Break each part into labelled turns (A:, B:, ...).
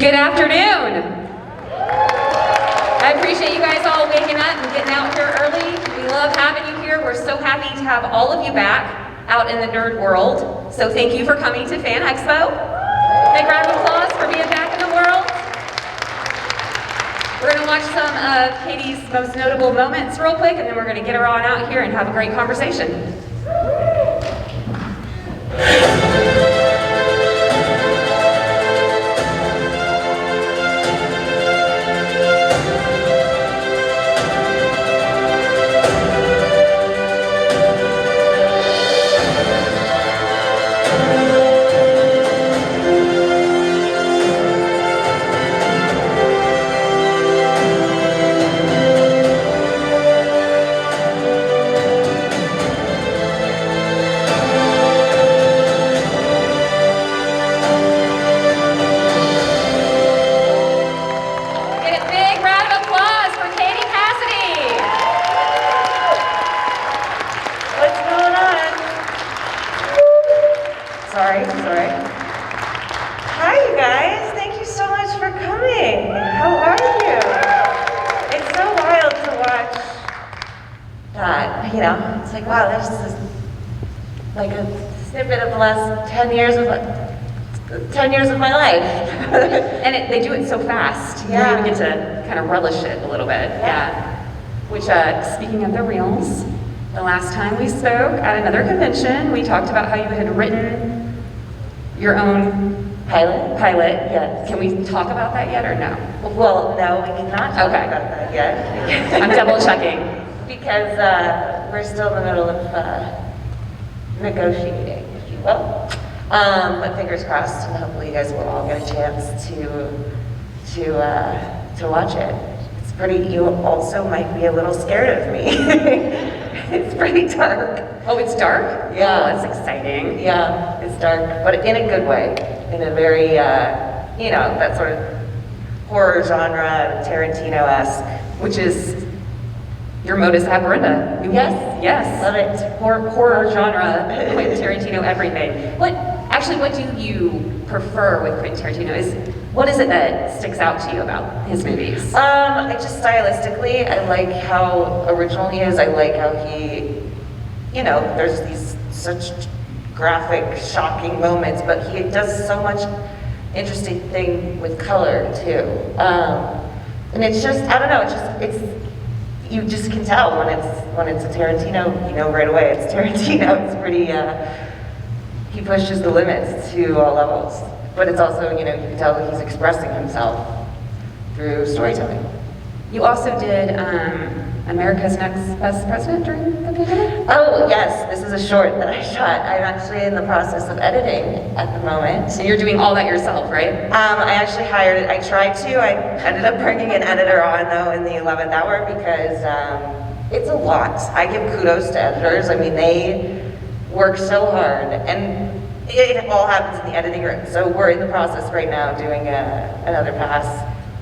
A: Good afternoon. I appreciate you guys all waking up and getting out here early. We love having you here. We're so happy to have all of you back out in the nerd world. So thank you for coming to Fan Expo. Big round of applause for being back in the world. We're going to watch some of Katie's most notable moments real quick, and then we're going to get her on out here and have a great conversation. Sorry.
B: Hi, you guys. Thank you so much for coming. How are you? It's so wild to watch that, It's like, wow, this is like a snippet of the last 10 years of my life.
A: And they do it so fast.
B: Yeah.
A: You even get to kind of relish it a little bit. Yeah. Which, speaking of the reels, the last time we spoke at another convention, we talked about how you had written your own pilot.
B: Yes.
A: Can we talk about that yet or no?
B: Well, no, we cannot talk about that yet.
A: I'm double checking.
B: Because we're still in the middle of negotiating, if you will. But fingers crossed, and hopefully you guys will all get a chance to watch it. It's pretty. You also might be a little scared of me. It's pretty dark.
A: Oh, it's dark?
B: Yeah.
A: Oh, that's exciting.
B: Yeah, it's dark, but in a good way. In a very, that sort of horror genre, Tarantino-esque.
A: Which is your modus operandi.
B: Yes. Love it.
A: Horror genre, Quentin Tarantino, everything. What do you prefer with Quentin Tarantino? What is it that sticks out to you about his movies?
B: I just stylistically, I like how original he is. I like how he, there's these such graphic, shocking moments, but he does so much interesting thing with color too. And it's just, I don't know, you just can tell when it's a Tarantino, right away it's Tarantino. It's pretty, he pushes the limits to all levels. But it's also, you can tell that he's expressing himself through storytelling.
A: You also did America's Next Best President during the pandemic?
B: Oh, yes, this is a short that I shot. I'm actually in the process of editing at the moment.
A: So you're doing all that yourself, right?
B: I actually hired it. I tried to. I ended up bringing an editor on, though, in the 11th hour because it's a lot. I give kudos to editors. I mean, they work so hard. And it all happens in the editing room. So we're in the process right now doing another pass.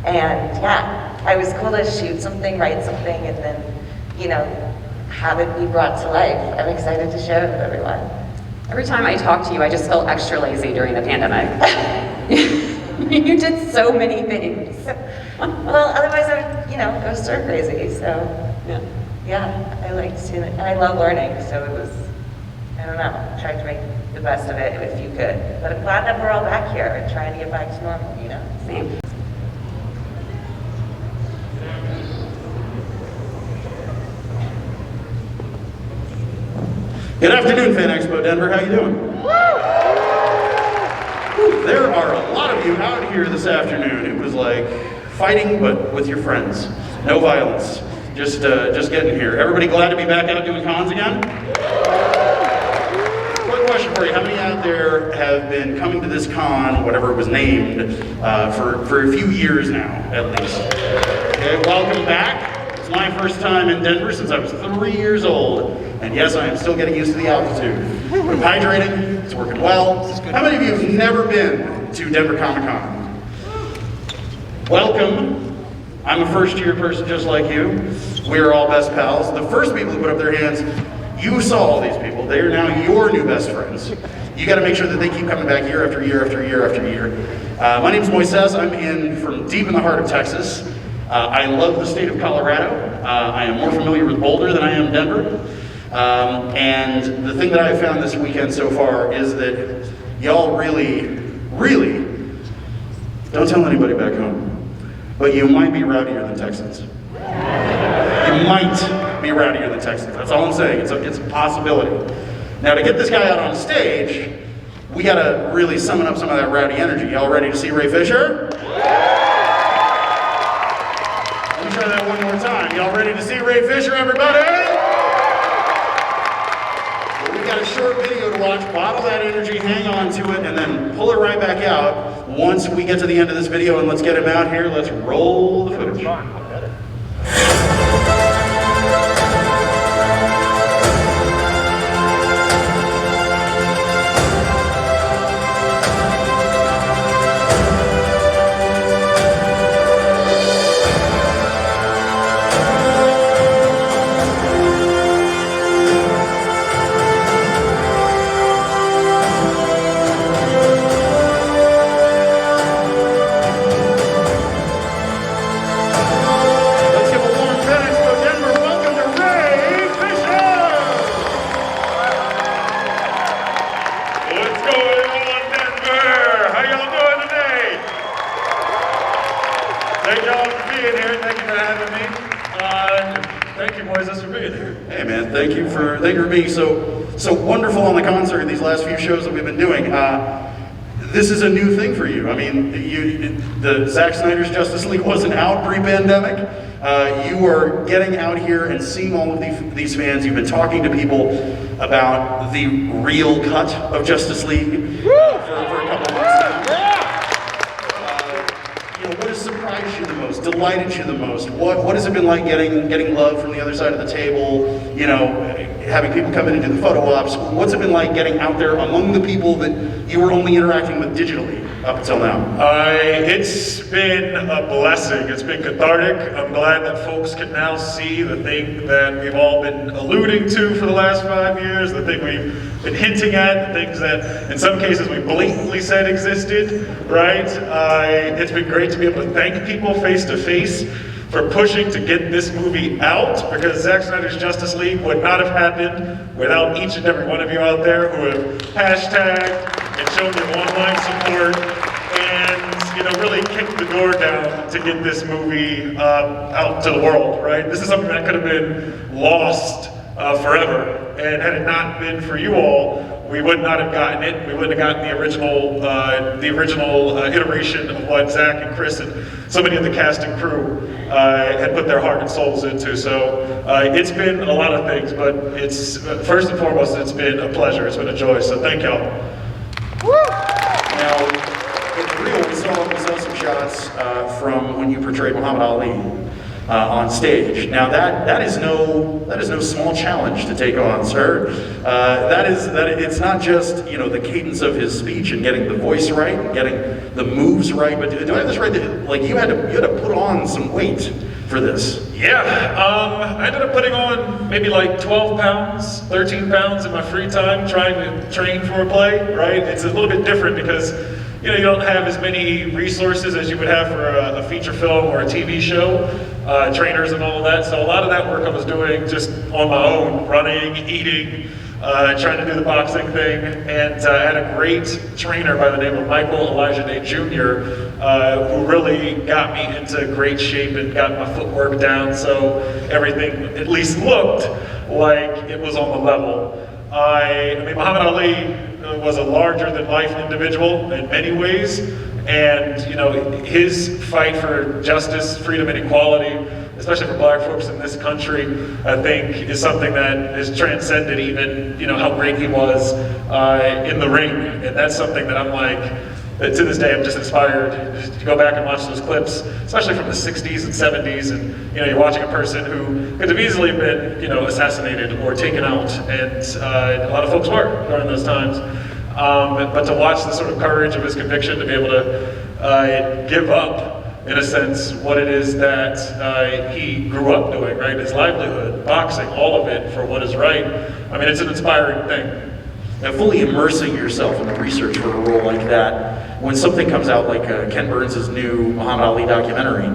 B: And yeah, it was cool to shoot something, write something, and then, have it be brought to life. I'm excited to share it with everyone.
A: Every time I talk to you, I just feel extra lazy during the pandemic. You did so many things.
B: Well, otherwise I would, go stir crazy. So yeah, I liked seeing it. And I love learning, so it was, I don't know, trying to make the best of it if you could. But I'm glad that we're all back here and trying to get back to normal,
A: Same.
C: Good afternoon, Fan Expo Denver. How you doing? There are a lot of you out here this afternoon. It was like fighting, but with your friends. No violence. Just getting here. Everybody glad to be back out doing cons again? Quick question for you. How many out there have been coming to this con, whatever it was named, for a few years now, at least? Okay, welcome back. It's my first time in Denver since I was 3 years old. And yes, I am still getting used to the altitude. But I'm hydrating, it's working well. How many of you have never been to Denver Comic Con? Welcome. I'm a first-year person just like you. We are all best pals. The first people who put up their hands you saw all these people. They are now your new best friends. You got to make sure that they keep coming back year after year after year after year. My name's Moises. I'm in from deep in the heart of Texas. I love the state of Colorado. I am more familiar with Boulder than I am Denver. And the thing that I've found this weekend so far is that y'all really, really, don't tell anybody back home, but you might be rowdier than Texans. You might be rowdier than Texans. That's all I'm saying. It's a possibility. Now, to get this guy out on stage, we got to really summon up some of that rowdy energy. Y'all ready to see Ray Fisher? Let me try that one more time. Y'all ready to see Ray Fisher, everybody? Well, we got a short video to watch. Bottle that energy, hang on to it, and then pull it right back out once we get to the end of this video. And let's get him out here. Let's roll the footage.
D: Thank y'all for being here. Thank you for having me. Thank you, Moises, for being here.
C: Hey, man, thank you for being so wonderful on the concert these last few shows that we've been doing. This is a new thing for you. I mean, the Zack Snyder's Justice League wasn't out pre-pandemic. You are getting out here and seeing all of these fans. You've been talking to people about the real cut of Justice League for a couple of months now. What has surprised you the most, delighted you the most? What has it been like getting love from the other side of the table? You know, having people come in and do the photo ops. What's it been like getting out there among the people that you were only interacting with digitally up until now?
D: It's been a blessing. It's been cathartic. I'm glad that folks can now see the thing that we've all been alluding to for the last 5 years, the thing we've been hinting at, the things that in some cases we blatantly said existed, right? It's been great to be able to thank people face to face for pushing to get this movie out, because Zack Snyder's Justice League would not have happened without each and every one of you out there who have hashtagged and shown your online support and really kicked the door down to get this movie out to the world, right? This is something that could have been lost forever, and had it not been for you all, we would not have gotten it. We wouldn't have gotten the original iteration of what Zach and Chris and so many of the cast and crew had put their heart and souls into. So it's been a lot of things, but it's first and foremost, it's been a pleasure. It's been a joy. So thank y'all.
C: Now, in real, we saw some shots from when you portrayed Muhammad Ali on stage. Now that is no small challenge to take on, sir. It's not just the cadence of his speech and getting the voice right, and getting the moves right, but do I have this right? Like you had to put on some weight for this.
D: Yeah, I ended up putting on maybe like 12 pounds, 13 pounds in my free time trying to train for a play, right? It's a little bit different because you don't have as many resources as you would have for a feature film or a TV show, trainers and all of that. So a lot of that work I was doing just on my own, running, eating, trying to do the boxing thing. And I had a great trainer by the name of Michael Elijah Day Jr., who really got me into great shape and got my footwork down so everything at least looked like it was on the level. I mean, Muhammad Ali was a larger-than-life individual in many ways, and his fight for justice, freedom, and equality, especially for Black folks in this country, I think is something that has transcended even how great he was in the ring, and that's something that I'm like, to this day, I'm just inspired to go back and watch those clips, especially from the 60s and 70s, and you're watching a person who could have easily been assassinated or taken out, and a lot of folks were during those times. But to watch the sort of courage of his conviction, to be able to give up in a sense, what it is that he grew up doing, right? His livelihood, boxing, all of it for what is right. I mean, it's an inspiring thing.
C: And fully immersing yourself in the research for a role like that, when something comes out like Ken Burns' new Muhammad Ali documentary,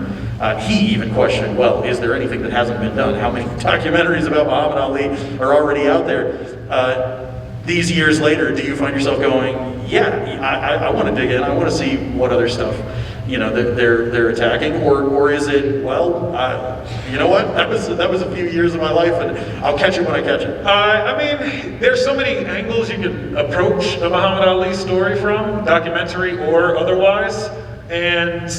C: he even questioned, well, is there anything that hasn't been done? How many documentaries about Muhammad Ali are already out there? These years later, do you find yourself going, yeah, I want to dig in, I want to see what other stuff, you know, that they're attacking, or is it, well, you know what, that was a few years of my life, and I'll catch it when I catch it.
D: I mean, there's so many angles you can approach a Muhammad Ali story from, documentary or otherwise. And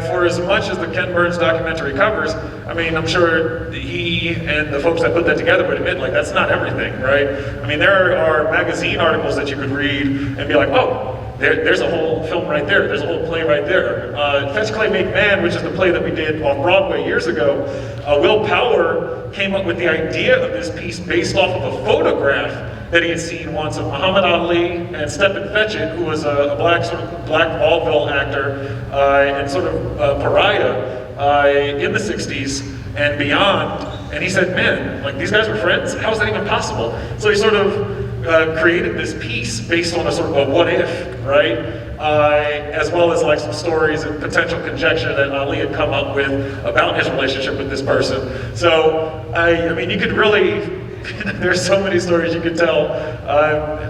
D: for as much as the Ken Burns documentary covers, I mean, I'm sure he and the folks that put that together would admit, like, that's not everything, right? I mean, there are magazine articles that you could read and be like, oh, there's a whole film right there, there's a whole play right there. Fetch Clay Make Man, which is the play that we did off Broadway years ago, Will Power came up with the idea of this piece based off of a photograph that he had seen once of Muhammad Ali and Stephen Fetchit, who was a black vaudeville actor and sort of pariah in the 60s and beyond. And he said, man, like, these guys were friends? How is that even possible? So he sort of created this piece based on a sort of a what if, right? As well as like some stories and potential conjecture that Ali had come up with about his relationship with this person. So, I mean, you could really, there's so many stories you could tell,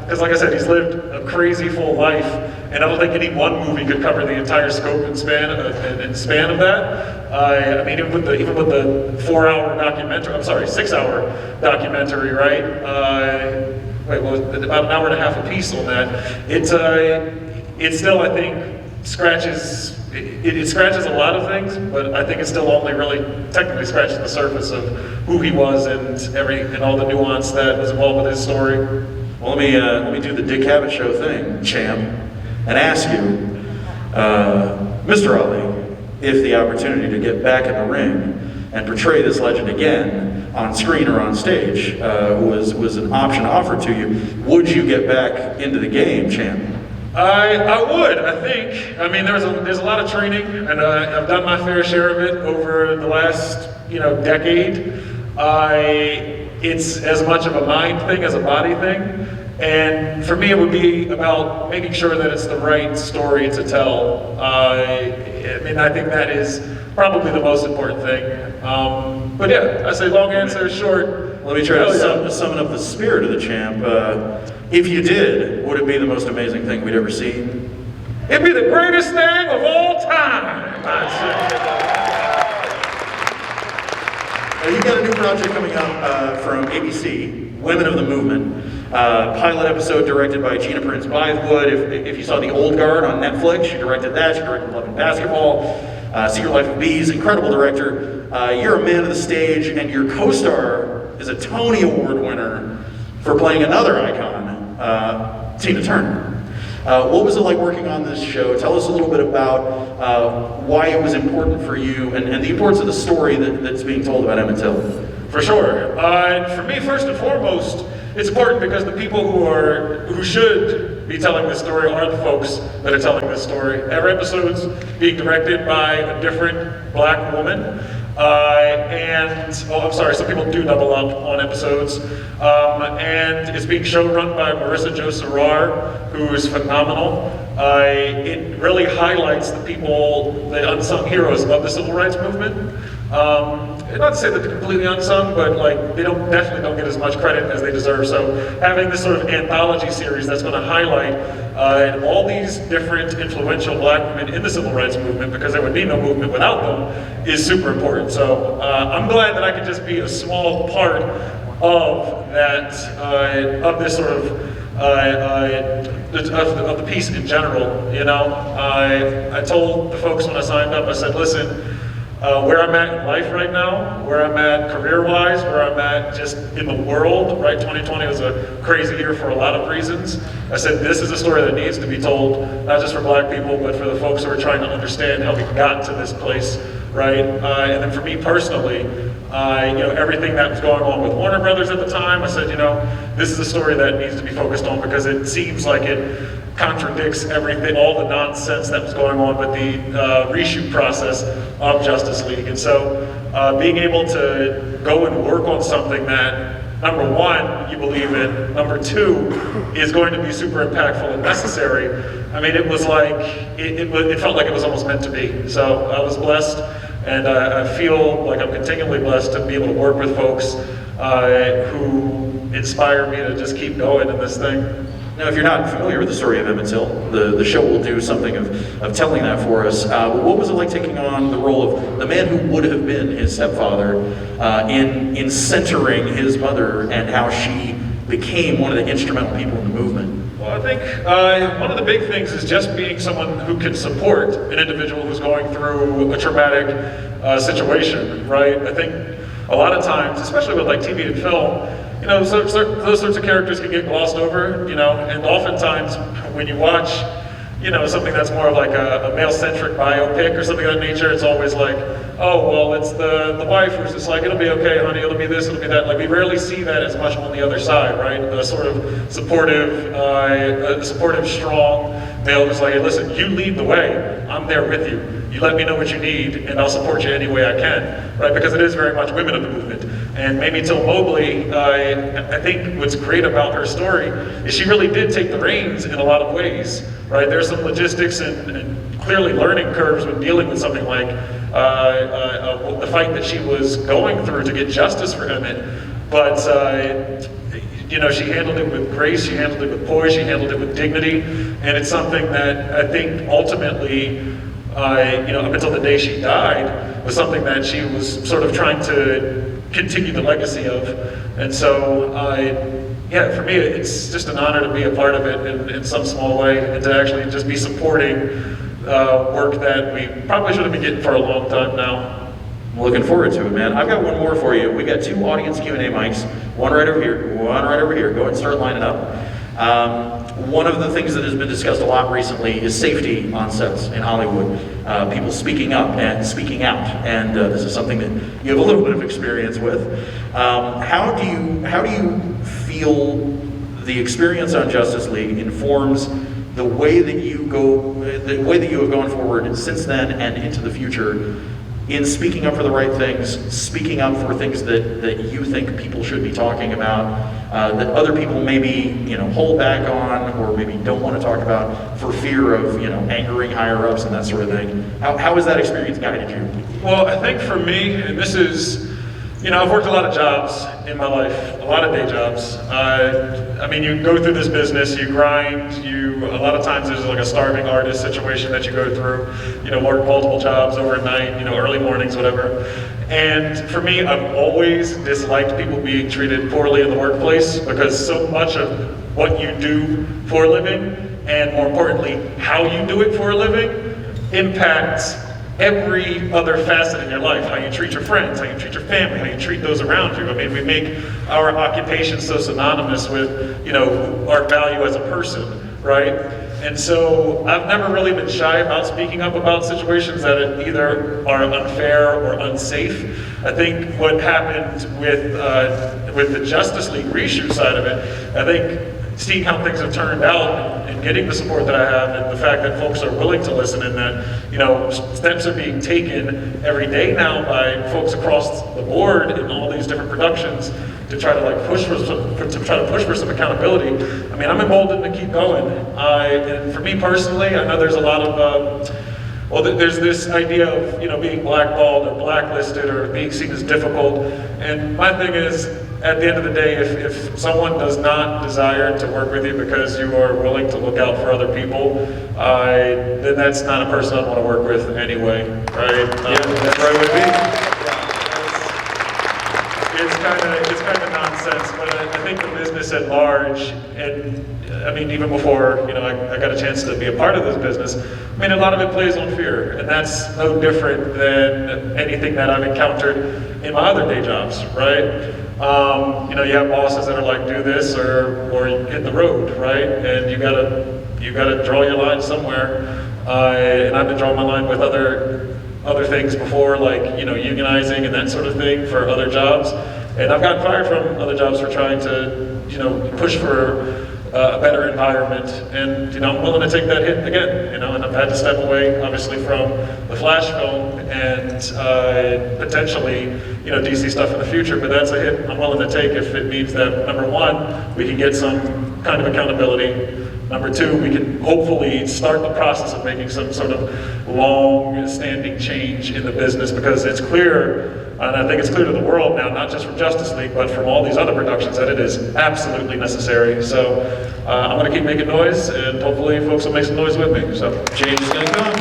D: because like I said, he's lived a crazy full life, and I don't think any one movie could cover the entire scope and span of that. I mean, even with the 4-hour documentary, I'm sorry, 6-hour documentary, right? Wait, well, about an hour and a half a piece on that. It still, I think, scratches. It scratches a lot of things, but I think it still only really technically scratches the surface of who he was and all the nuance that was involved with his story.
C: Well, let me do the Dick Cavett Show thing, champ, and ask you, Mr. Ali, if the opportunity to get back in the ring and portray this legend again on screen or on stage was an option offered to you, would you get back into the game, champ?
D: I would, I think. I mean, there's a lot of training, and I've done my fair share of it over the last, decade. It's as much of a mind thing as a body thing, and for me it would be about making sure that it's the right story to tell. I mean, I think that is probably the most important thing. But yeah, I say long answer, short.
C: Let me try to summon up the spirit of the champ. If you did, would it be the most amazing thing we'd ever seen?
D: It'd be the greatest thing of all time, I'd
C: You got a new project coming up from ABC, Women of the Movement. Pilot episode directed by Gina Prince Bythewood. If you saw The Old Guard on Netflix, she directed that. She directed Love and Basketball, Secret Life of Bees. Incredible director. You're a man of the stage, and your co-star is a Tony Award winner for playing another icon, Tina Turner. What was it like working on this show? Tell us a little bit about why it was important for you and the importance of the story that's being told about Emmett Till.
D: For sure. For me, first and foremost, it's important because the people who should be telling this story are the folks that are telling this story. Every episode's being directed by a different black woman. Some people do double up on episodes. And it's being showrun by Marissa Jo Serrar, who is phenomenal. It really highlights the people, the unsung heroes of the civil rights movement. Not to say that they're completely unsung, but they definitely don't get as much credit as they deserve. So having this sort of anthology series that's going to highlight all these different influential black women in the civil rights movement, because there would be no movement without them, is super important. So I'm glad that I could just be a small part of that, of this sort of of the piece in general. I told the folks when I signed up, I said, listen, where I'm at in life right now, where I'm at career-wise, where I'm at just in the world, right? 2020 was a crazy year for a lot of reasons. I said, this is a story that needs to be told, not just for black people, but for the folks who are trying to understand how we got to this place, right? And then for me personally, everything that was going on with Warner Brothers at the time, I said, this is a story that needs to be focused on because it seems like it contradicts everything, all the nonsense that was going on with the reshoot process of Justice League. And so being able to go and work on something that, number one, you believe in, number two, is going to be super impactful and necessary. I mean, it was like, it felt like it was almost meant to be. So I was blessed, and I feel like I'm continually blessed to be able to work with folks who inspire me to just keep going in this thing.
C: Now, if you're not familiar with the story of Emmett Till, the show will do something of telling that for us. What was it like taking on the role of the man who would have been his stepfather in centering his mother and how she became one of the instrumental people in the movement?
D: Well, I think one of the big things is just being someone who can support an individual who's going through a traumatic situation, right? I think a lot of times, especially with like TV and film, you know, those sorts of characters can get glossed over, you know, and oftentimes when you watch, you know, something that's more of like a male-centric biopic or something of that nature, it's always like, oh, well, it's the wife who's just like, it'll be okay, honey, it'll be this, it'll be that. Like, we rarely see that as much on the other side, right? A sort of supportive, strong male who's like, hey, listen, you lead the way, I'm there with you. You let me know what you need, and I'll support you any way I can, right? Because it is very much women of the movement. And maybe Till Mobley, I think what's great about her story is she really did take the reins in a lot of ways, right? There's some logistics and clearly learning curves when dealing with something like the fight that she was going through to get justice for Emmett. But you know, she handled it with grace, she handled it with poise, she handled it with dignity, and it's something that I think ultimately, you know, up until the day she died, was something that she was sort of trying to continue the legacy of. And so, yeah, for me, it's just an honor to be a part of it in some small way, and to actually just be supporting work that we probably should have been getting for a long time now.
C: I'm looking forward to it, man. I've got one more for you. We got 2 audience Q&A mics, one right over here, one right over here. Go ahead and start lining up. One of the things that has been discussed a lot recently is safety on sets in Hollywood. People speaking up and speaking out, and this is something that you have a little bit of experience with. How do you feel the experience on Justice League informs the way that you have gone forward since then and into the future in speaking up for the right things, speaking up for things that you think people should be talking about, that other people maybe, you know, hold back on or maybe don't want to talk about for fear of, you know, angering higher ups and that sort of thing? How has that experience guided you?
D: Well, I think for me, and this is, you know, I've worked a lot of jobs in my life, a lot of day jobs. I mean, you go through this business, you grind, a lot of times there's like a starving artist situation that you go through, you know, work multiple jobs overnight, you know, early mornings, whatever. And for me, I've always disliked people being treated poorly in the workplace, because so much of what you do for a living, and more importantly, how you do it for a living, impacts every other facet in your life. How you treat your friends, how you treat your family, how you treat those around you. I mean, we make our occupation so synonymous with, you know, our value as a person, right? And so I've never really been shy about speaking up about situations that either are unfair or unsafe. I think what happened with the Justice League reshoot side of it, I think seeing how things have turned out and getting the support that I have, and the fact that folks are willing to listen, and that, you know, steps are being taken every day now by folks across the board in all these different productions to try to like push for some accountability. I mean, I'm emboldened to keep going. And for me personally, I know there's a lot of well, there's this idea of, you know, being blackballed or blacklisted or being seen as difficult. And my thing is, at the end of the day, if someone does not desire to work with you because you are willing to look out for other people, then that's not a person I'd want to work with anyway, right?
C: Yeah, that's right with me.
D: It's kind of nonsense, but I think the business at large, and I mean, even before, you know, I got a chance to be a part of this business, I mean, a lot of it plays on fear, and that's no different than anything that I've encountered in my other day jobs, right? You know, you have bosses that are like, do this or hit the road, right? And you gotta draw your line somewhere. And I've been drawing my line with other things before, like, you know, unionizing and that sort of thing for other jobs. And I've gotten fired from other jobs for trying to, you know, push for a better environment. And I'm willing to take that hit again. And I've had to step away, obviously, from the Flash film and potentially, DC stuff in the future. But that's a hit I'm willing to take if it means that, number one, we can get some kind of accountability. Number two, we can hopefully start the process of making some sort of long-standing change in the business, because it's clear, and I think it's clear to the world now, not just from Justice League, but from all these other productions, that it is absolutely necessary. So I'm going to keep making noise, and hopefully folks will make some noise with me. So
C: Change is going to come.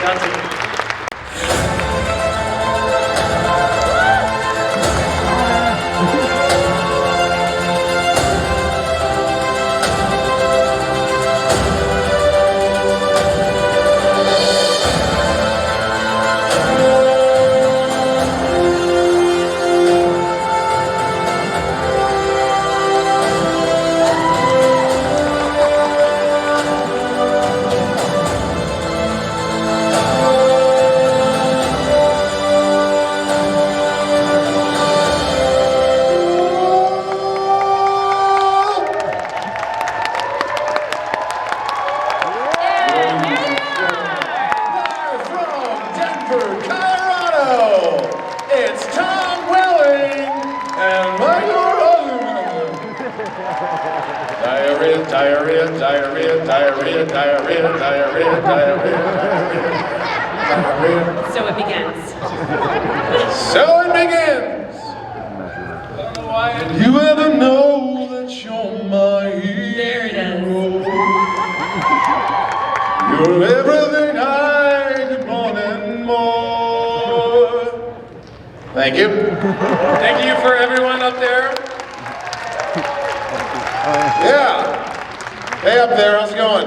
D: got to.
A: So it begins.
E: So it begins. You ever know that you're my hero?
A: There it is.
E: You're everything I could want and more. Thank you. Thank you for everyone up there. Yeah. Hey up there, how's it going?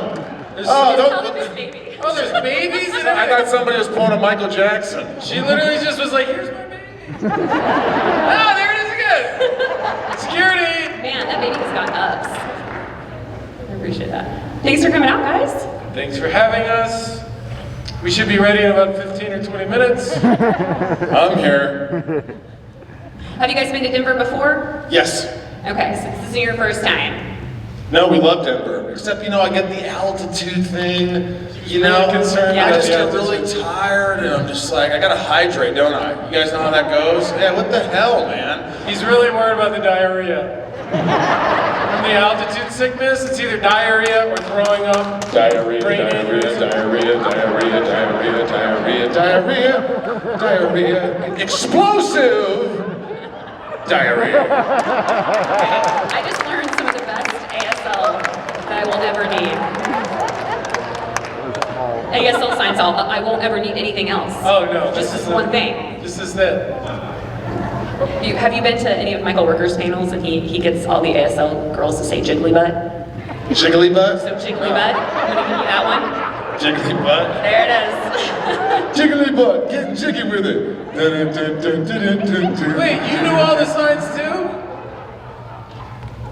E: Oh, there's babies in it? I thought somebody was pulling a Michael Jackson. She literally just was like, here's my baby. Oh, there it is again. Security.
A: Man, that baby has got ups. I appreciate that. Thanks for coming out, guys.
E: Thanks for having us. We should be ready in about 15 or 20 minutes. I'm here.
A: Have you guys been to Denver before?
E: Yes.
A: Okay, so this is your first time.
E: No, we love Denver. Except, I get the altitude thing. Really concerned.
A: Yeah,
E: I just
A: yeah.
E: get really tired, and I'm just like, I gotta hydrate, don't I? You guys know how that goes? Yeah, what the hell, man? He's really worried about the diarrhea. From the altitude sickness, it's either diarrhea or throwing up. Diarrhea, diarrhea. Explosive diarrhea.
A: I just learned some of the best ASL that I will ever need. ASL signs all, I won't ever need anything else.
E: Oh no,
A: Just this one thing.
E: This is it.
A: Have you been to any of Michael Rooker's panels and he gets all the ASL girls to say jiggly butt?
E: Jiggly butt?
A: So jiggly butt, I'm gonna give you that one.
E: Jiggly butt?
A: There it is.
E: Jiggly butt, getting jiggy with it. Wait, you know all the signs too?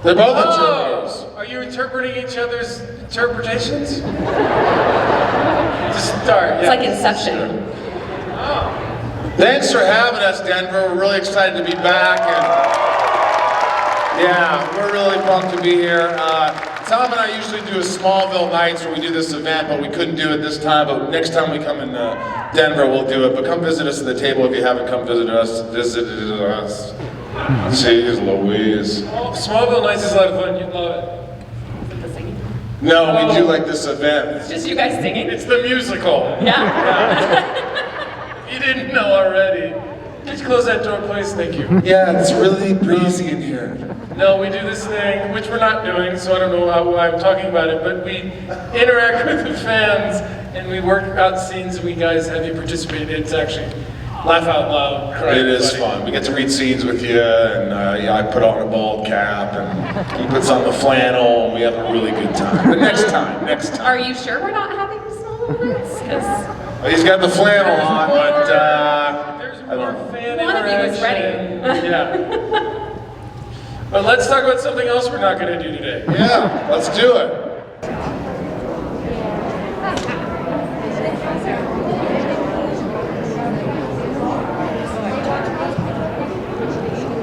E: They're both interpreters. Are you interpreting each other's interpretations? Just start.
A: It's like Inception.
E: Thanks for having us, Denver. We're really excited to be back, and yeah, we're really pumped to be here. Tom and I usually do a Smallville nights where we do this event, but we couldn't do it this time. But next time we come in Denver, we'll do it. But come visit us at the table if you haven't come visit us. Jeez Louise. Smallville nights is a lot of fun. You'd love it.
A: The singing.
E: No, we do like this event.
A: It's just you guys singing?
E: It's the musical.
A: Yeah.
E: You didn't know already. Just close that door, please. Thank you. Yeah, it's really breezy in here. No, we do this thing, which we're not doing, so I don't know why I'm talking about it, but we interact with the fans, and we work out scenes we guys have you participate in. It's actually laugh out loud. Cry. It is fun. We get to read scenes with you, and I put on a bald cap, and he puts on the flannel, and we have a really good time. But next time.
A: Are you sure we're not having small moments? Because
E: He's got the flannel on, but
B: There's more fan
A: one of you is
B: interaction.
A: ready.
E: yeah. But let's talk about something else we're not going to do today. Yeah, let's do it.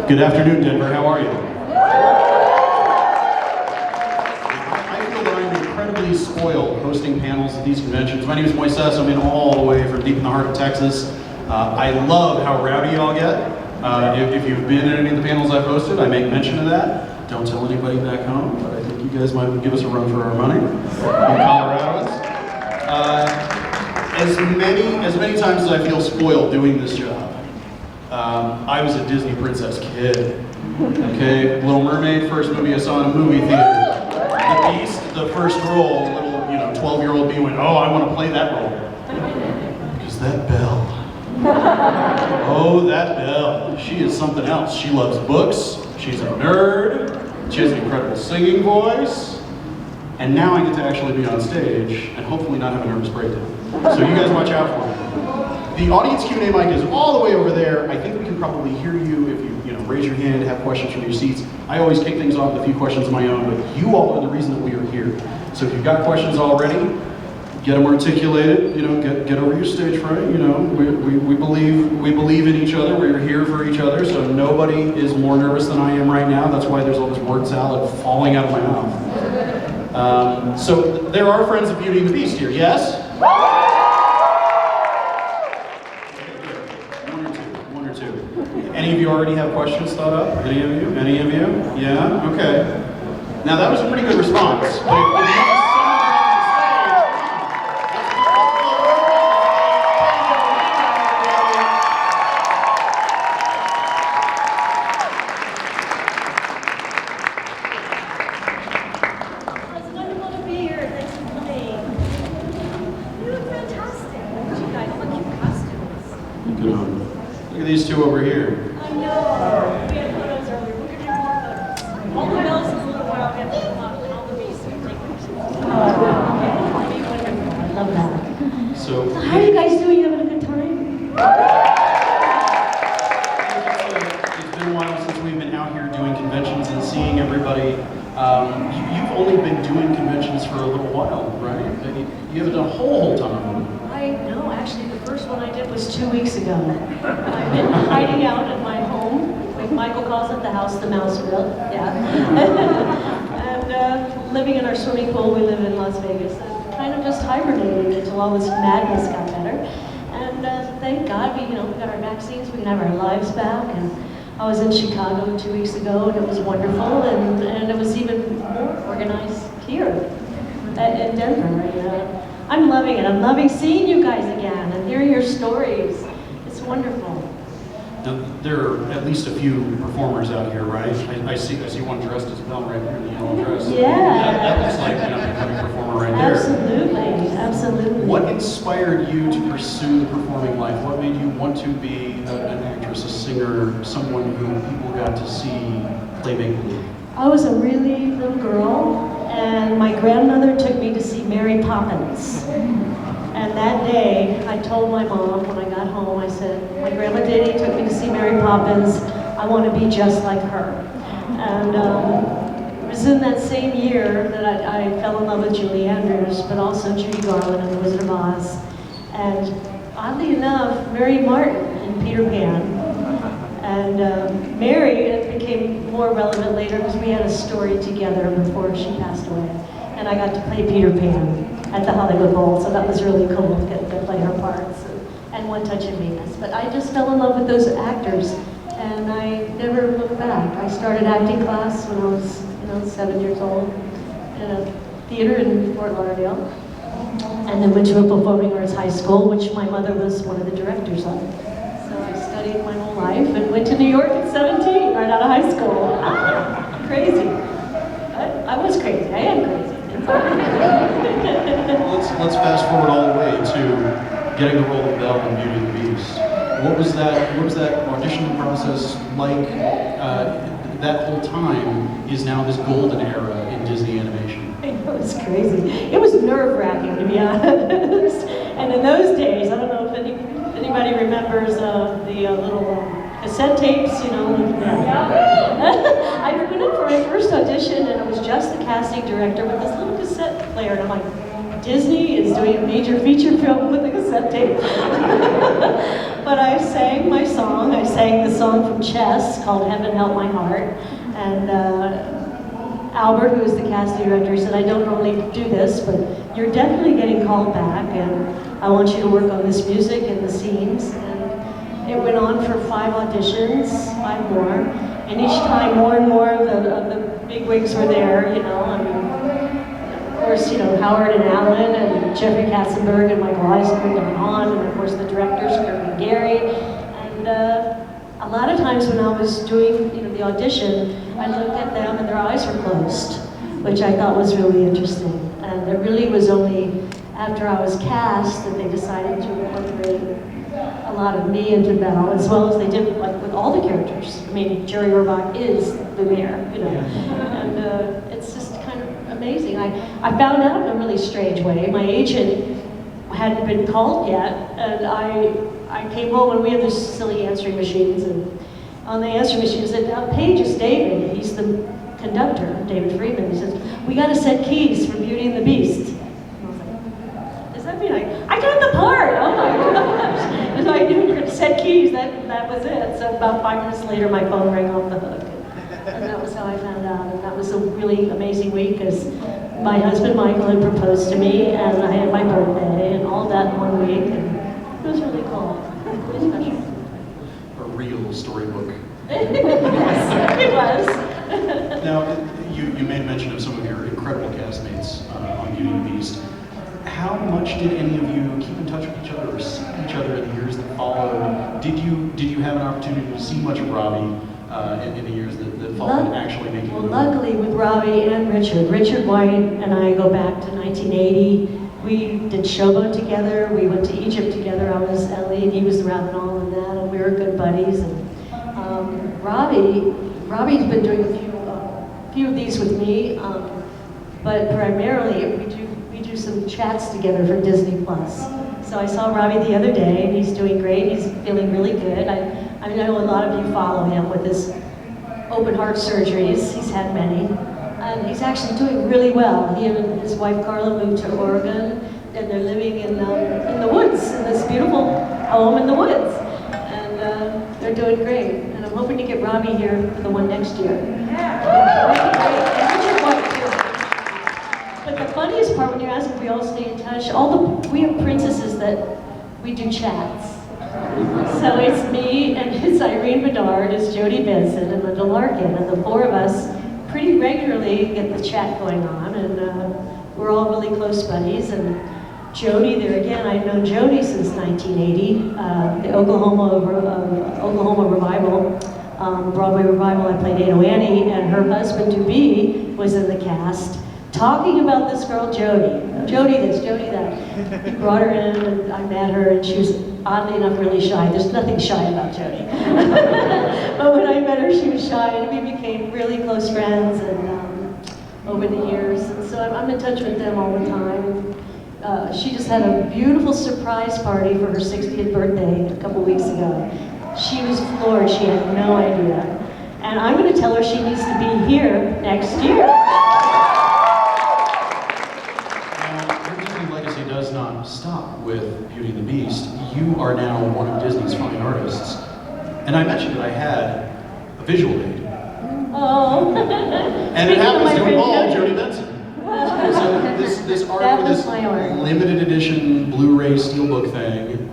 F: Good afternoon, Denver. How are you?
C: really spoiled hosting panels at these conventions. My name is Moises. I'm in all the way from deep in the heart of Texas. I love how rowdy y'all get. If you've been at any of the panels I've hosted, I make mention of that. Don't tell anybody back home, but I think you guys might give us a run for our money. You Coloradoans. As many times as I feel spoiled doing this job, I was a Disney princess kid. Okay, Little Mermaid, first movie I saw in a movie theater. The Beast, the first role, little 12-year-old me went, oh, I want to play that role. Because that Belle. Oh, that Belle. She is something else. She loves books. She's a nerd. She has an incredible singing voice. And now I get to actually be on stage and hopefully not have a nervous breakdown. So you guys watch out for me. The audience Q&A mic is all the way over there. I think we can probably hear you if you raise your hand, have questions from your seats. I always kick things off with a few questions of my own, but you all are the reason that we are here. So if you've got questions already, get them articulated. Get over your stage fright. We believe in each other. We're here for each other. So nobody is more nervous than I am right now. That's why there's all this word salad falling out of my mouth. So there are friends of Beauty and the Beast here. Yes. One or two. Any of you already have questions thought up? Any of you? Yeah? Okay. Now that was a pretty good response. But if you want to
F: It's wonderful to be here. Thanks for coming. You look fantastic. Look at you guys. Look at your costumes.
C: Look at these two over here.
F: I know. We had photos earlier. We're going to do more photos. All the bells in a little while. We have to come up and all the beasts and take pictures. Oh, okay. Wonderful. I love that.
C: So
F: How are you guys doing? You having a good time?
C: it's been a while since we've been out here doing conventions and seeing everybody. You've only been doing conventions for a little while, right? You haven't done a whole ton.
F: No, actually, the first one I did was 2 weeks ago. I've been hiding out at my home. Like Michael calls it, the house, the Mouseville. Yeah. And living in our swimming pool. We live in Las Vegas. And kind of just hibernating until all this madness got better. And thank God we got our vaccines. We can have our lives back. And I was in Chicago 2 weeks ago, and it was wonderful. And it was even more organized here in Denver. And, I'm loving it. I'm loving seeing you guys again and hearing your stories. It's wonderful.
C: Now, there are at least a few performers out here, right? I see one dressed as Belle right here in the yellow dress.
F: Yeah.
C: That looks like an up-and-coming performer right there.
F: Absolutely.
C: What inspired you to pursue the performing life? What made you want to be an actress, a singer, someone who people got to see play make-believe?
F: I was a really little girl, and my grandmother took me to see Mary Poppins. And that day, I told my mom when I got home, I said, my grandma Diddy took me to see Mary Poppins. I want to be just like her. And it was in that same year that I fell in love with Julie Andrews, but also Judy Garland and The Wizard of Oz. And oddly enough, Mary Martin in Peter Pan. And Mary, it became more relevant later because we had a story together before she passed away. And I got to play Peter Pan at the Hollywood Bowl, so that was really cool to get to play her parts. And One Touch of Venus. But I just fell in love with those actors, and I never looked back. I started acting class when I was 7 years old in a theater in Fort Lauderdale. And then went to a performing arts high school, which my mother was one of the directors of. So I studied my whole life and went to New York at 17, right out of high school. Crazy. I was crazy. I am crazy.
C: Let's fast forward all the way to getting the role of Belle in Beauty and the Beast. What was that audition process like? That whole time is now this golden era in Disney animation.
F: I know, it's crazy. It was nerve-wracking, to be honest. And in those days, I don't know if anybody remembers the little cassette tapes, I went in for my first audition, and it was just the casting director with this little cassette player, and I'm like, Disney is doing a major feature film with a cassette tape. But I sang my song. I sang the song from Chess called Heaven Help My Heart. And Albert, who is the casting director, said, I don't normally do this, but you're definitely getting called back, and I want you to work on this music and the scenes. And it went on for 5 auditions, 5 more, and each time more and more of the big wigs were there, you know. I mean, of course, you know, Howard and Alan and Jeffrey Katzenberg and Michael Eisner and Don Hahn, and of course the directors, Kirk and Gary. And a lot of times when I was doing, you know, the audition, I looked at them and their eyes were closed, which I thought was really interesting. And it really was only after I was cast that they decided to incorporate a lot of me into Belle, as well as they did like with all the characters. I mean, Jerry Orbach is the mayor, you know, and it's just kind of amazing. I found out in a really strange way. My agent hadn't been called yet, and I came home and we had those silly answering machines, and on the answering machine it said, Paige is David. He's the conductor, David Friedman. He says, we got to set keys for Beauty and the Beast. And I was like, does that mean I got the part? Oh my gosh. So I knew set keys, that was it. So about 5 minutes later my phone rang off the hook. And that was how I found out. And that was a really amazing week because my husband Michael had proposed to me and I had my birthday and all that in 1 week. And it was really cool. Really special.
G: A real storybook.
F: Yes, it was.
G: Now, you made mention of some of your incredible castmates on Beauty and the Beast. How much did any of you keep in touch with each other or see each other in the years that followed? Did you have an opportunity to see much of Robbie in the years that followed actually making the movie?
F: Luckily with Robbie and Richard White and I go back to 1980. We did Showboat together. We went to Egypt together. I was Ellie and he was the Ravenel and that, and we were good buddies. And Robbie's been doing a few of these with me, but primarily we do some chats together for Disney Plus. So I saw Robbie the other day, and he's doing great. He's feeling really good. I know a lot of you follow him with his open heart surgeries. He's had many, and he's actually doing really well. He and his wife Carla moved to Oregon, and they're living in the woods, in this beautiful home in the woods, and they're doing great. And I'm hoping to get Robbie here for the one next year. But the funniest part when you ask if we all stay in touch, we have princesses that we do chats. So it's me and it's Irene Bedard, it's Jodie Benson and Linda Larkin, and the 4 of us pretty regularly get the chat going on, and we're all really close buddies. And Jodie, there again, I've known Jodie since 1980, the Oklahoma revival, Broadway revival. I played Ado Annie, and her husband Doobie was in the cast, talking about this girl Jodie. Jodie this, Jodie that. He brought her in, and I met her, and she was oddly enough really shy. There's nothing shy about Jodie. But when I met her, she was shy, and we became really close friends, and over the years. And so I'm in touch with them all the time. She just had a beautiful surprise party for her 60th birthday a couple weeks ago. She was floored, she had no idea. And I'm going to tell her she needs to be here next year.
G: Your Disney legacy does not stop with Beauty and the Beast. You are now one of Disney's fine artists. And I mentioned that I had a visual aid.
F: Oh.
G: And it happens to involve Jodie Benson. So this art, this limited edition Blu-ray steelbook thing,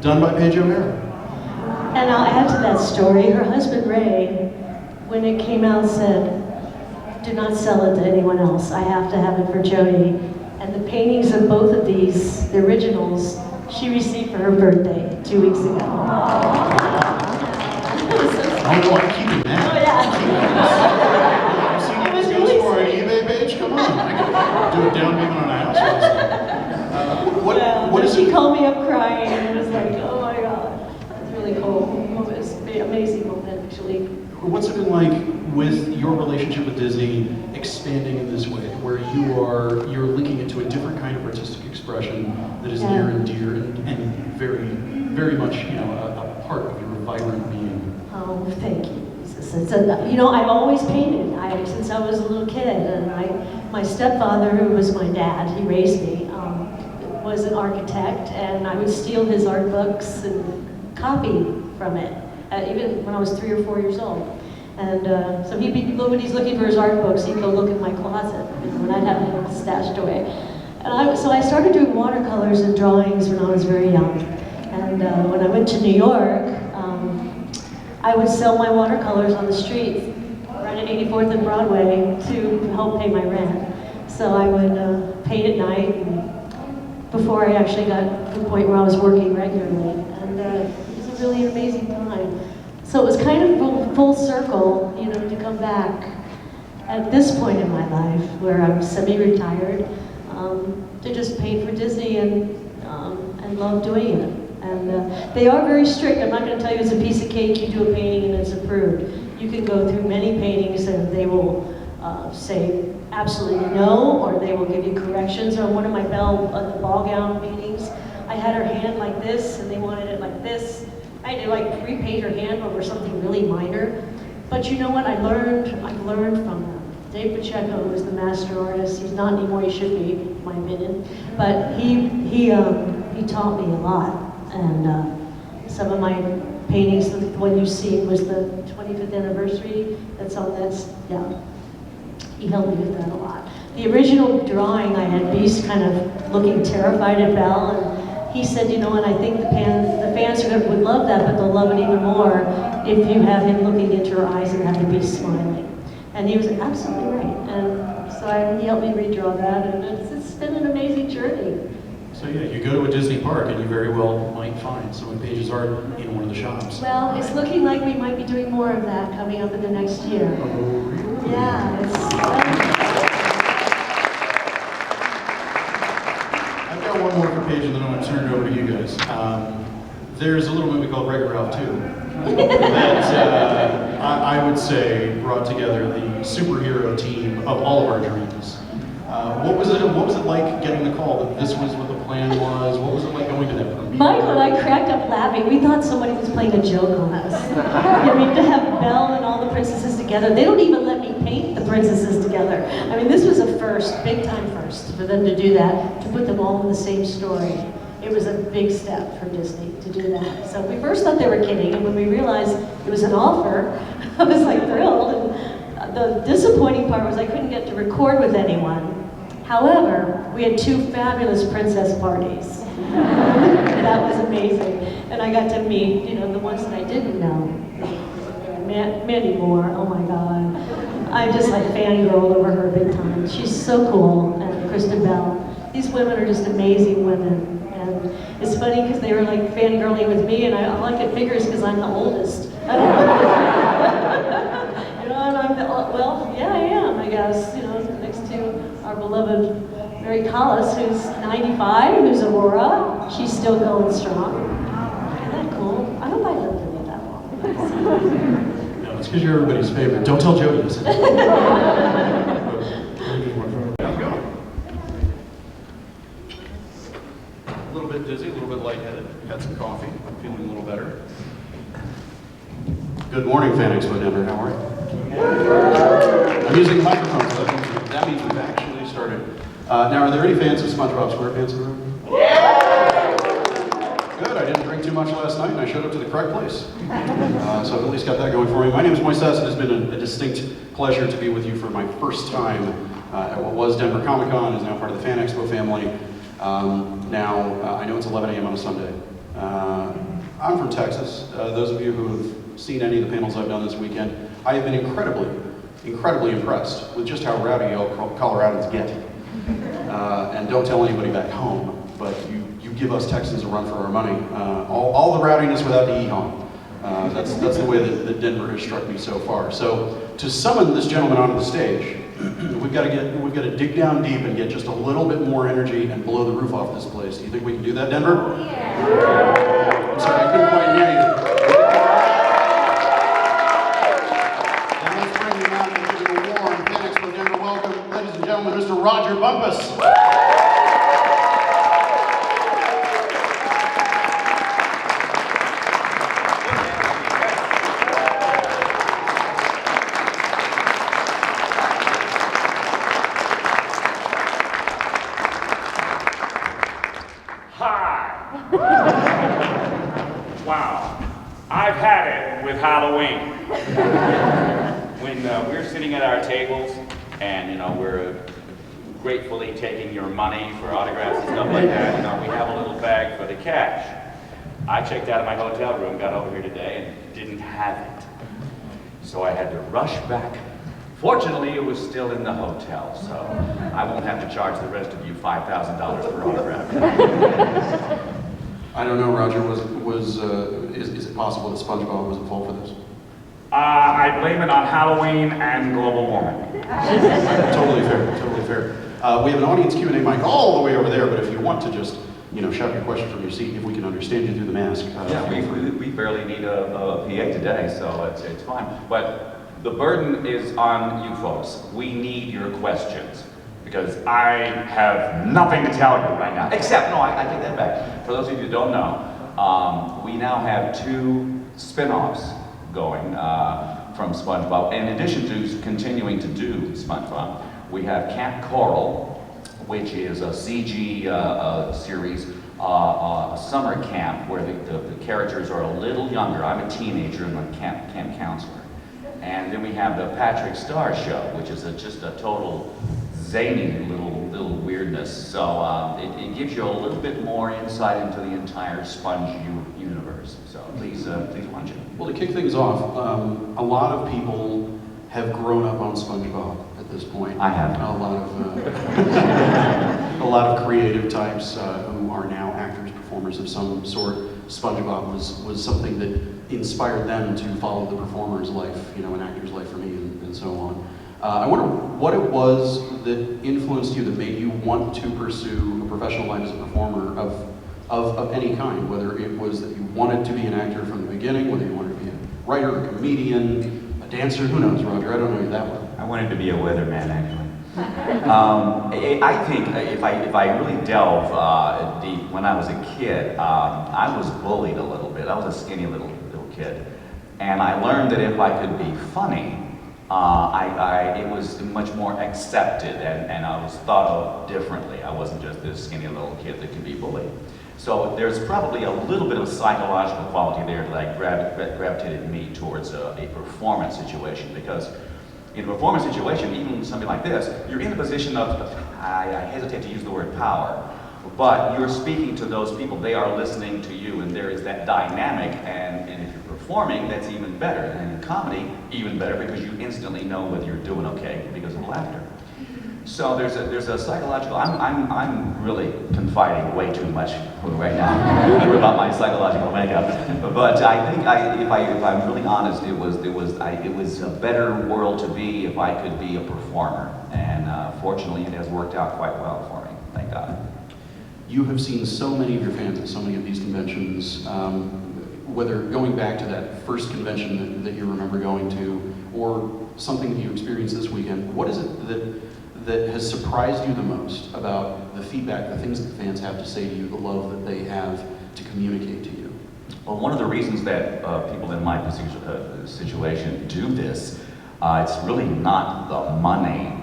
G: done by Paige O'Hara.
F: And I'll add to that story, her husband Ray, when it came out, said, do not sell it to anyone else. I have to have it for Jodie. And the paintings of both of these, the originals, she received for her birthday 2 weeks ago.
G: I want to keep it, man.
F: Oh, yeah.
G: You see what this goes for on eBay page? Come on. I can do a down payment on a house. What is
F: she
G: it?
F: called me up crying, and it was like, oh my God. It's really cool. It was an amazing moment, actually.
G: What's it been like with your relationship with Disney expanding in this way, where you're linking it to a different kind of artistic expression that is near and dear and very, very much, a part of your vibrant being?
F: Oh, thank you. I've always painted since I was a little kid, and my stepfather, who was my dad, he raised me, was an architect, and I would steal his art books and copy from it, even when I was 3 or 4 years old. And so when he's looking for his art books, he'd go look in my closet, and I'd have them stashed away. And so I started doing watercolors and drawings when I was very young. And when I went to New York, I would sell my watercolors on the street, right at 84th and Broadway, to help pay my rent. So I would paint at night, and before I actually got to the point where I was working regularly. And it was a really amazing time. So it was kind of full circle, to come back at this point in my life, where I'm semi-retired, to just paint for Disney and love doing it. And they are very strict. I'm not going to tell you it's a piece of cake, you do a painting and it's approved. You can go through many paintings and they will say absolutely no, or they will give you corrections. On one of my ball gown paintings, I had her hand like this and they wanted it like this. I had to repaint her hand over something really minor. But you know what? I've learned from them. Dave Pacheco was the master artist. He's not anymore, he should be, in my opinion. But he taught me a lot. And some of my paintings, the one you see was the 25th anniversary. He helped me with that a lot. The original drawing, I had Beast kind of looking terrified at Belle, and he said, and I think the fans would love that, but they'll love it even more if you have him looking into her eyes and have the Beast smiling. And he was absolutely right. And so he helped me redraw that, and it's been an amazing journey.
G: So yeah, you go to a Disney park and you very well might find some of Paige's art in one of the shops.
F: Well, it's looking like we might be doing more of that coming up in the next year.
G: Oh, really?
F: Yeah,
G: I've got one more for Paige and then I'm going to turn it over to you guys. There's a little movie called Wreck-It Ralph 2 that I would say brought together the superhero team of all of our dreams. What was it like getting the call that this was what the plan was? What was it like going to that premiere?
F: Michael and I cracked up laughing. We thought somebody was playing a joke on us. I mean, to have Belle and all the princesses together, they don't even let me paint the princesses together. I mean, this was a first, big time first, for them to do that, to put them all in the same story. It was a big step for Disney to do that. So we first thought they were kidding, and when we realized it was an offer, I was thrilled. And the disappointing part was I couldn't get to record with anyone. However, we had 2 fabulous princess parties. That was amazing. And I got to meet, the ones that I didn't know. Mandy Moore, oh my God. I just fangirled over her big time. She's so cool. And Kristen Bell. These women are just amazing women. And it's funny because they were fangirling with me, and all I could figure is because I'm the oldest. I don't know. And I'm I am, I guess. Next to our beloved Mary Collis, who's 95, who's Aurora. She's still going strong. Isn't that cool? I hope I lived to live that long.
G: No, it's because you're everybody's favorite. Don't tell Jody this.
C: How's it going? A little bit dizzy, a little bit lightheaded. Had some coffee. I'm feeling a little better. Good morning, Fan Expo Denver. How are you? I'm using the microphone, so that means we've actually started. Now, are there any fans of SpongeBob SquarePants in the room? Yeah! Good. I didn't drink too much last night, and I showed up to the correct place. So I've at least got that going for me. My name is Moises. It has been a distinct pleasure to be with you for my first time at what was Denver Comic Con, is now part of the Fan Expo family. I know it's 11 a.m. on a Sunday. I'm from Texas. Those of you who have seen any of the panels I've done this weekend, I have been incredibly impressed with just how rowdy y'all Coloradans get. And don't tell anybody back home, but you give us Texans a run for our money. All the rowdiness without the e-hom. That's the way that Denver has struck me so far. So to summon this gentleman onto the stage, we've got to dig down deep and get just a little bit more energy and blow the roof off this place. Do you think we can do that, Denver? Yeah. I'm sorry, I couldn't quite hear you. And let's bring him out and give him a warm Fan Expo Denver welcome, ladies and gentlemen, Mr. Roger Bumpus.
H: Wow, I've had it with Halloween. when we're sitting at our tables and, we're gratefully taking your money for autographs and stuff like that, we have a little bag for the cash. I checked out of my hotel room, got over here today, and didn't have it. So I had to rush back. Fortunately, it was still in the hotel, so I won't have to charge the rest of you $5,000 for autographs.
G: I don't know, Roger, is it possible that SpongeBob was at fault for this?
H: I blame it on Halloween and global warming.
G: Totally fair, totally fair. We have an audience Q&A mic all the way over there, but if you want to just, shout your question from your seat, if we can understand you through the mask.
H: Yeah, we barely need a PA today, so it's fine. But the burden is on you folks. We need your questions, because I have nothing to tell you right now. Except, no, I take that back. For those of you who don't know, we now have 2 spin-offs going from SpongeBob. In addition to continuing to do SpongeBob, we have Camp Coral, which is a CG series, a summer camp where the characters are a little younger. I'm a teenager and I'm a camp counselor. And then we have the Patrick Star Show, which is just a total zany little weirdness. So it gives you a little bit more insight into the entire Sponge universe. So please watch it.
G: Well, to kick things off, a lot of people have grown up on SpongeBob at this point.
H: I have.
G: A lot of creative types who are now actors, performers of some sort. SpongeBob was something that inspired them to follow the performer's life, an actor's life for me, and so on. I wonder what it was that influenced you, that made you want to pursue a professional life as a performer of any kind, whether it was that you wanted to be an actor from the beginning, whether you wanted to be a writer, a comedian, a dancer, who knows, Roger? I don't know you that well.
H: I wanted to be a weatherman, actually. I think if I really delve deep, when I was a kid, I was bullied a little bit. I was a skinny little kid. And I learned that if I could be funny, it was much more accepted and I was thought of differently. I wasn't just this skinny little kid that could be bullied. So there's probably a little bit of psychological quality there that gravitated me towards a performance situation, because in a performance situation, even something like this, you're in a position of, I hesitate to use the word power, but you're speaking to those people. They are listening to you, and there is that dynamic, and if you're performing, that's even better. And in comedy, even better, because you instantly know whether you're doing okay because of laughter. So there's a psychological, I'm really confiding way too much right now about my psychological makeup. But I think if I'm really honest, it was a better world to be if I could be a performer. And fortunately, it has worked out quite well for me, thank God.
G: You have seen so many of your fans at so many of these conventions, whether going back to that first convention that you remember going to, or something that you experienced this weekend. What is it that has surprised you the most about the feedback, the things that fans have to say to you, the love that they have to communicate to you?
H: Well, one of the reasons that people in my situation do this, it's really not the money.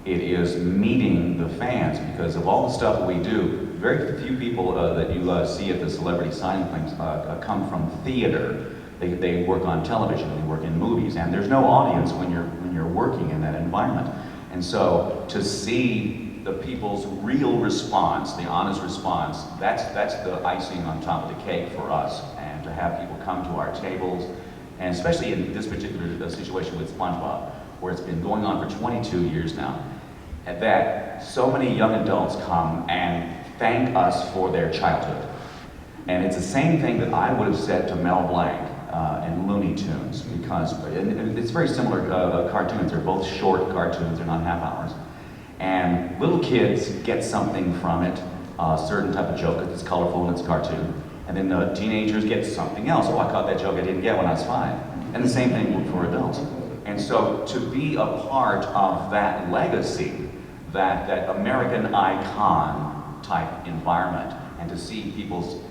H: It is meeting the fans, because of all the stuff we do, very few people that you see at the celebrity signing things come from theater. They work on television, they work in movies, and there's no audience when you're working in that environment. And so to see the people's real response, the honest response, that's the icing on top of the cake for us. And to have people come to our tables, and especially in this particular situation with SpongeBob, where it's been going on for 22 years now, and that so many young adults come and thank us for their childhood. And it's the same thing that I would have said to Mel Blanc in Looney Tunes, because and it's very similar cartoons. They're both short cartoons, they're not half hours. And little kids get something from it, a certain type of joke, because it's colorful and it's cartoon. And then the teenagers get something else. Oh, I caught that joke I didn't get when I was 5. And the same thing for adults. And so to be a part of that legacy, that American icon type environment, and to see people's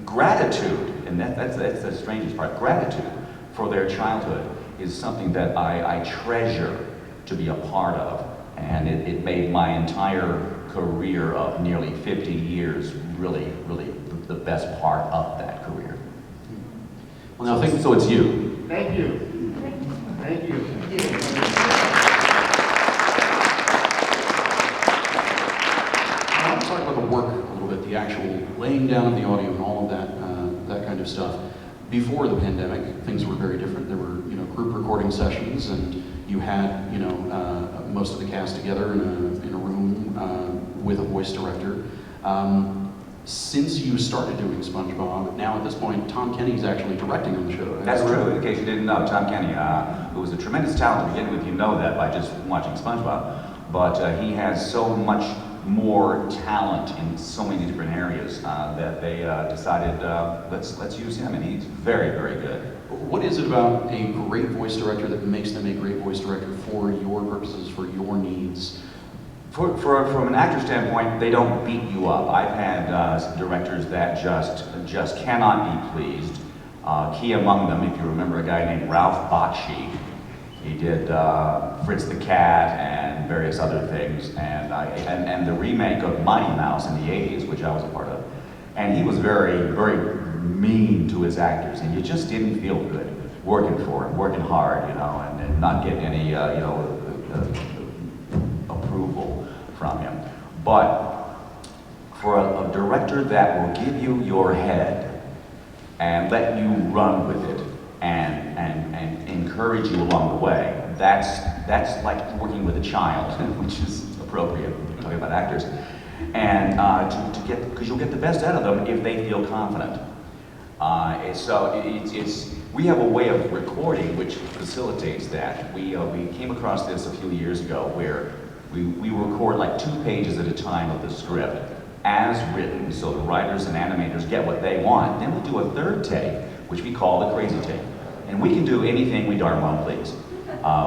H: gratitude, and that's the strangest part, gratitude for their childhood is something that I treasure to be a part of. And it made my entire career of nearly 50 years really, really the best part of that career.
G: Well, now,
H: So it's you.
I: Thank you. Thank you.
G: the actual laying down of the audio and all of that kind of stuff. Before the pandemic, things were very different. There were, group recording sessions, and you had, most of the cast together in a room with a voice director. Since you started doing SpongeBob, now at this point, Tom Kenny's actually directing on the show.
H: That's true. In case you didn't know, Tom Kenny, who was a tremendous talent to begin with, you know that by just watching SpongeBob. But he has so much more talent in so many different areas that they decided let's use him, and he's very, very good.
G: What is it about a great voice director that makes them a great voice director for your purposes, for your needs?
H: From an actor standpoint, they don't beat you up. I've had some directors that just cannot be pleased. Key among them, if you remember, a guy named Ralph Bakshi. He did Fritz the Cat and various other things, and the remake of Mighty Mouse in the '80s, which I was a part of. And he was very, very mean to his actors, and you just didn't feel good working for him, working hard, and not getting any, approval from him. But for a director that will give you your head and let you run with it and encourage you along the way, that's like working with a child, which is appropriate when we're talking about actors. And to get, because you'll get the best out of them if they feel confident. We have a way of recording which facilitates that. We came across this a few years ago where we record like 2 pages at a time of the script as written, so the writers and animators get what they want. Then we do a 3rd take, which we call the crazy take. And we can do anything we darn well please.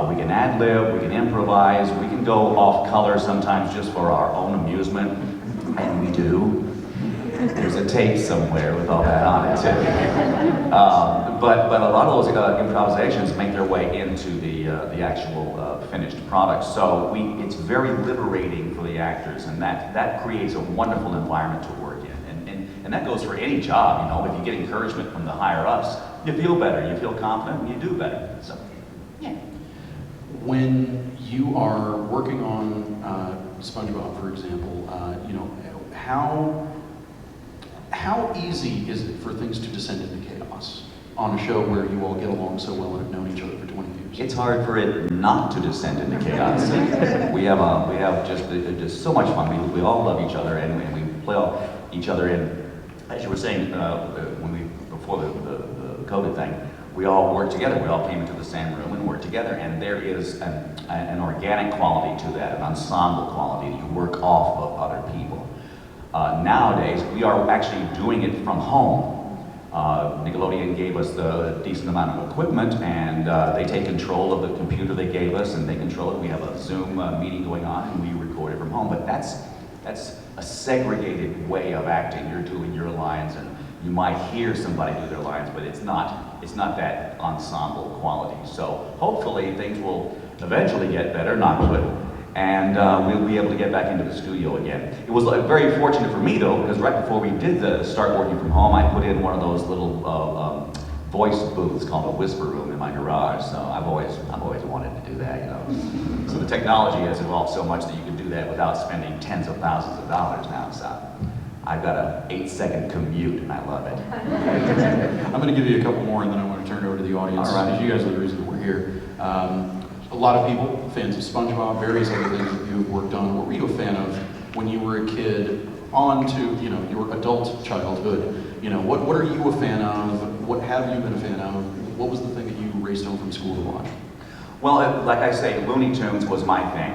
H: We can ad-lib, we can improvise, we can go off color sometimes just for our own amusement, and we do. There's a tape somewhere with all that on it too. But a lot of those improvisations make their way into the actual finished product. So it's very liberating for the actors, and that creates a wonderful environment to work in. And that goes for any job, If you get encouragement from the higher ups, you feel better, you feel confident, and you do better. So, yeah.
G: When you are working on SpongeBob, for example, how easy is it for things to descend into chaos on a show where you all get along so well and have known each other for 20 years?
H: It's hard for it not to descend into chaos. we have just so much fun. We all love each other, and we play each other in. As you were saying, before the COVID thing, we all work together. We all came into the same room and worked together, and there is an organic quality to that, an ensemble quality. You work off of other people. Nowadays, we are actually doing it from home. Nickelodeon gave us a decent amount of equipment, and they take control of the computer they gave us, and they control it. We have a Zoom meeting going on, and we record it from home. But that's a segregated way of acting. You're doing your lines, and you might hear somebody do their lines, but it's not that ensemble quality. So hopefully things will eventually get better, knock wood, and we'll be able to get back into the studio again. It was very fortunate for me though, because right before we did start working from home, I put in one of those little voice booths called a whisper room in my garage. So I've always wanted to do that, So the technology has evolved so much that you can do that without spending tens of thousands of dollars now. So I've got an 8-second commute, and I love it.
G: I'm going to give you a couple more, and then I want to turn it over to the audience.
H: All right.
G: Because you guys are the reason that we're here. A lot of people, fans of SpongeBob, various other things that you've worked on. What were you a fan of when you were a kid on to, your adult childhood? What are you a fan of? What have you been a fan of? What was the thing that you raced home from school to watch?
H: Well, like I say, Looney Tunes was my thing.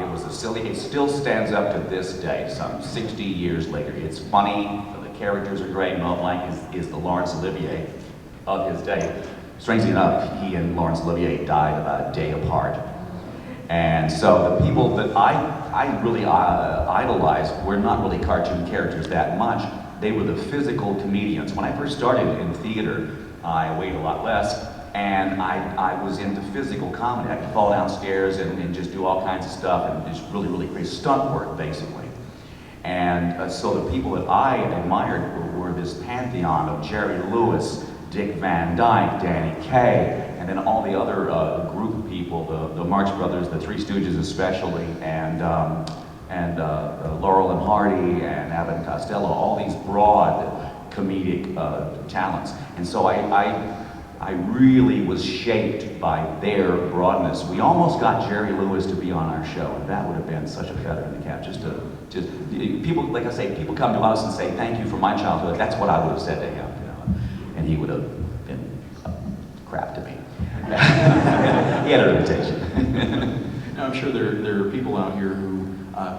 H: It was it still stands up to this day, some 60 years later. It's funny, the characters are great. Mel Blanc is the Laurence Olivier of his day. Strangely enough, he and Laurence Olivier died about a day apart. And so the people that I really idolized were not really cartoon characters that much. They were the physical comedians. When I first started in theater, I weighed a lot less, and I was into physical comedy. I could fall downstairs and just do all kinds of stuff and just really, really great stunt work, basically. And so the people that I admired were this pantheon of Jerry Lewis, Dick Van Dyke, Danny Kaye, and then all the other group of people, the Marx Brothers, the Three Stooges especially, and Laurel and Hardy and Abbott and Costello, all these broad comedic talents. And so I really was shaped by their broadness. We almost got Jerry Lewis to be on our show, and that would have been such a feather in the cap. Just people, like I say, people come to us and say, thank you for my childhood. That's what I would have said to him, you know, and he would have been crap to me. He had a reputation.
G: Now, I'm sure there are people out here who,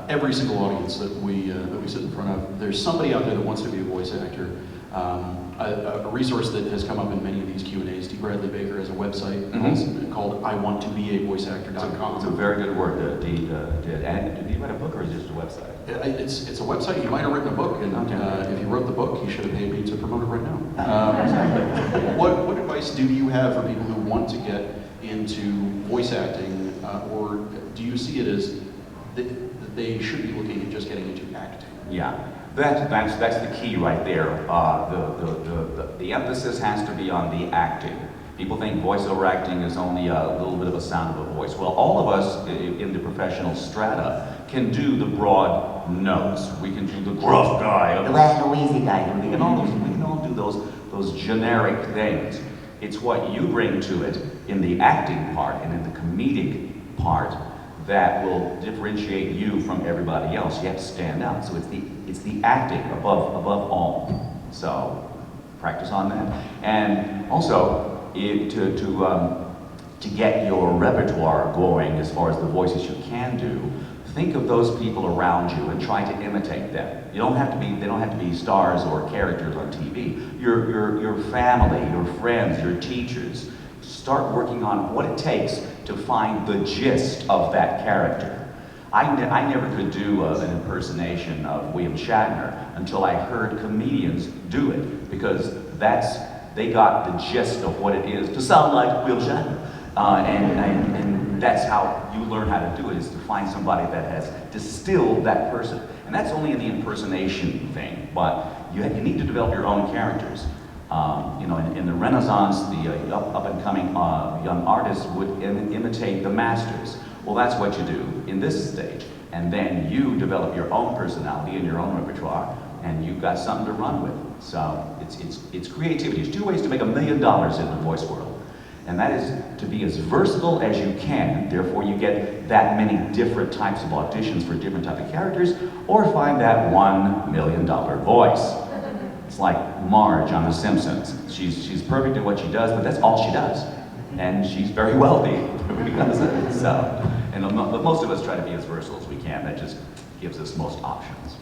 G: every single audience that we sit in front of, there's somebody out there that wants to be a voice actor. A resource that has come up in many of these Q&As, D. Bradley Baker has a website called iwanttobeavoiceactor.com.
H: It's a very good work that Dee did. And did he write a book or is it just a website?
G: It's a website. He might have written a book, and if he wrote the book, he should have paid me to promote it right now. What advice do you have for people who want to get into voice acting, or do you see it as that they should be looking at just getting into acting?
H: Yeah. That's the key right there. The emphasis has to be on the acting. People think voiceover acting is only a little bit of a sound of a voice. Well, all of us in the professional strata can do the broad notes. We can do the gruff guy, the noisy guy. We can all do those generic things. It's what you bring to it in the acting part and in the comedic part that will differentiate you from everybody else. You have to stand out. So it's the acting above all. So practice on that. And also to get your repertoire going as far as the voices you can do, think of those people around you and try to imitate them. They don't have to be stars or characters on TV. Your family, your friends, your teachers. Start working on what it takes to find the gist of that character. I never could do an impersonation of William Shatner until I heard comedians do it, because they got the gist of what it is to sound like William Shatner. And that's how you learn how to do it, is to find somebody that has distilled that person. And that's only in the impersonation thing, but you need to develop your own characters. In the Renaissance, the up-and-coming young artists would imitate the masters. Well, that's what you do in this stage. And then you develop your own personality and your own repertoire, and you've got something to run with. So it's creativity. There's two ways to make $1 million in the voice world. And that is to be as versatile as you can, therefore you get that many different types of auditions for different types of characters, or find that $1 million voice. It's like Marge on The Simpsons. She's perfect at what she does, but that's all she does. And she's very wealthy because of it. So, but most of us try to be as versatile as we can. That just gives us most options.